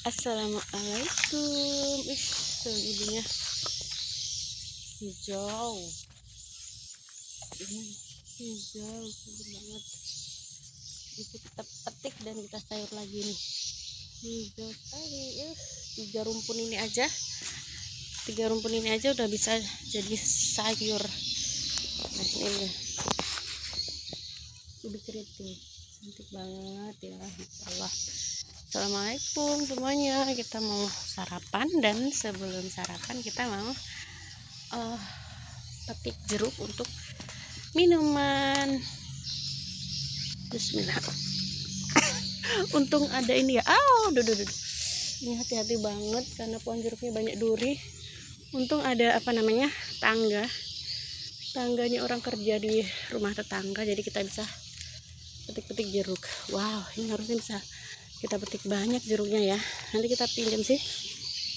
Assalamualaikum. Tuh ininya hijau. Ini hijau seger banget. Bisa kita petik dan kita sayur lagi nih. Hijau sekali. Tiga rumpun ini aja udah bisa jadi sayur. Nah ini ubi keriting. Cantik banget ya, insyaallah. Assalamualaikum semuanya. Kita mau sarapan dan sebelum sarapan kita mau petik jeruk untuk minuman. Bismillah. Untung ada ini ya. Ini hati-hati banget karena pohon jeruknya banyak duri. Untung ada tangganya orang kerja di rumah tetangga, jadi kita bisa petik-petik jeruk. Wow, ini harusnya bisa kita petik banyak jeruknya ya. Nanti kita pinjam sih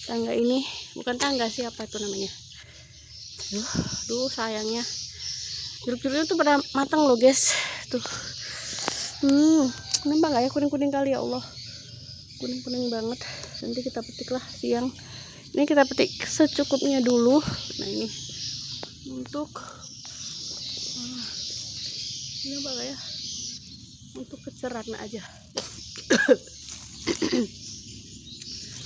tangga ini, bukan tangga sih, apa itu namanya. Sayangnya jeruk-jeruknya tuh pada matang loh guys. Tuh nampak nggak ya, kuning-kuning kali ya Allah, kuning-kuning banget. Nanti kita petiklah siang. Ini kita petik secukupnya dulu. Nah ini untuk ini apa ya, untuk keceran aja.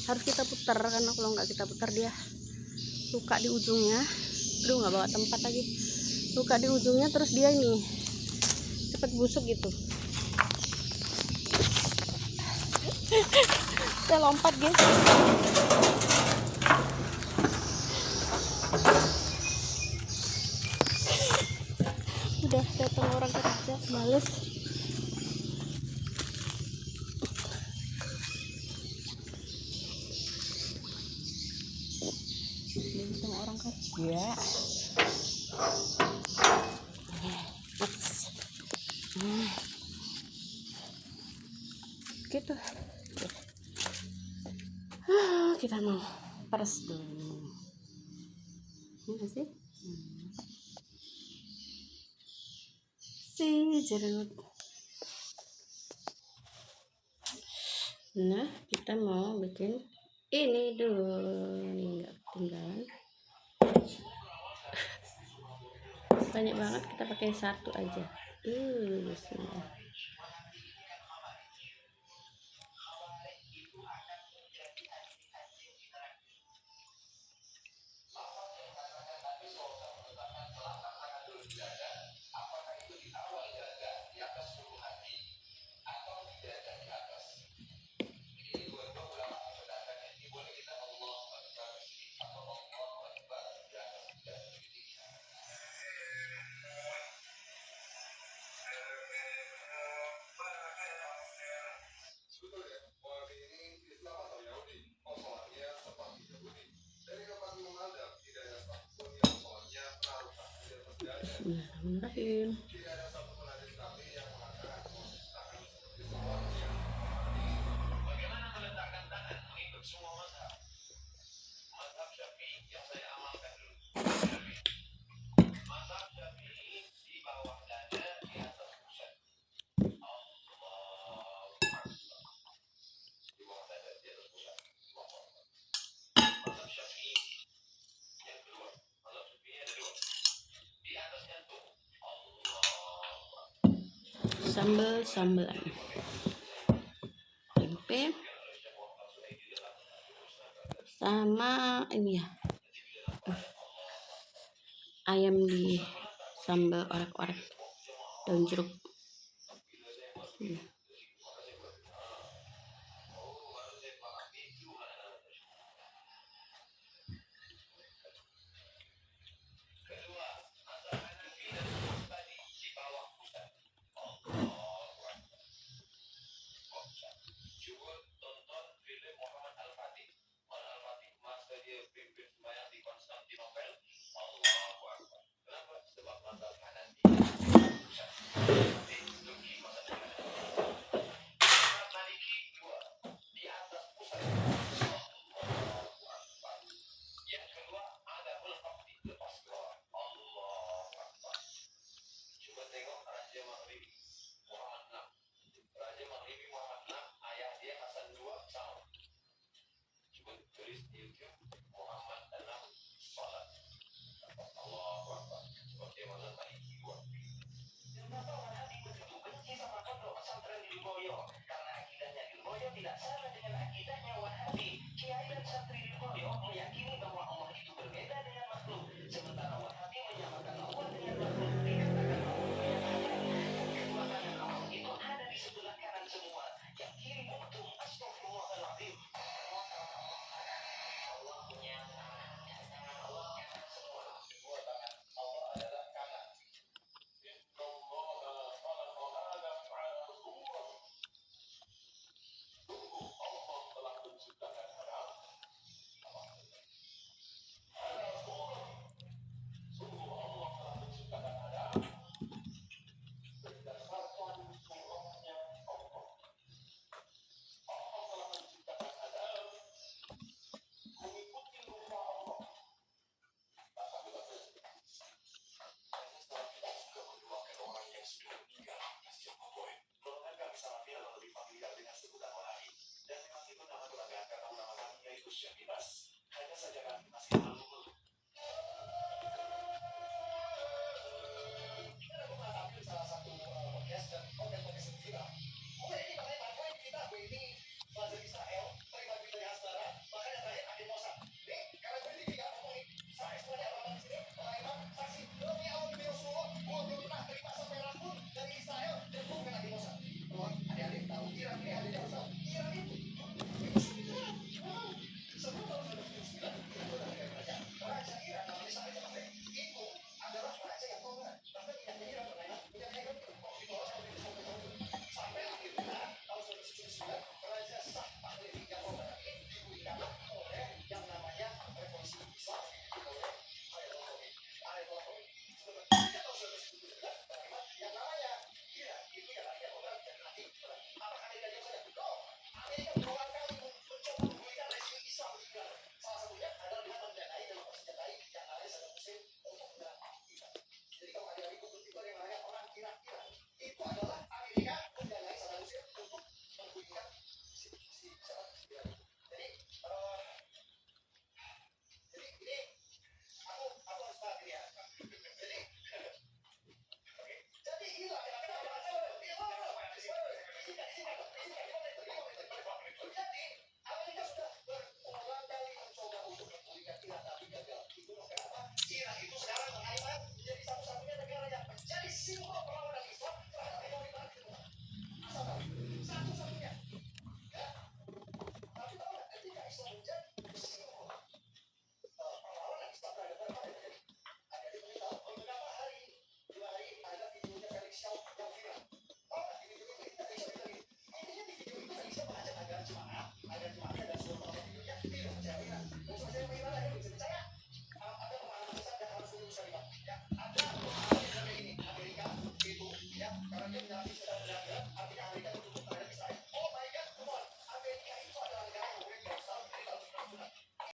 Harus kita putar karena kalau nggak kita putar dia luka di ujungnya. Aduh, nggak bawa tempat lagi. Luka di ujungnya, terus dia ini cepet busuk gitu. Saya lompat guys. Udah datang orang kerja, males. Datang orang kerja. Gitu. Kita mau peres dulu. Ini sih si jeruk. Nah, kita mau bikin ini dulu. Ini nggak ketinggalan. Banyak banget, kita pakai satu aja. Bismillah. Bismillahirrahmanirrahim. Sambal-sambalan tempe sama ini ya, ayam di sambal orek-orek daun jeruk.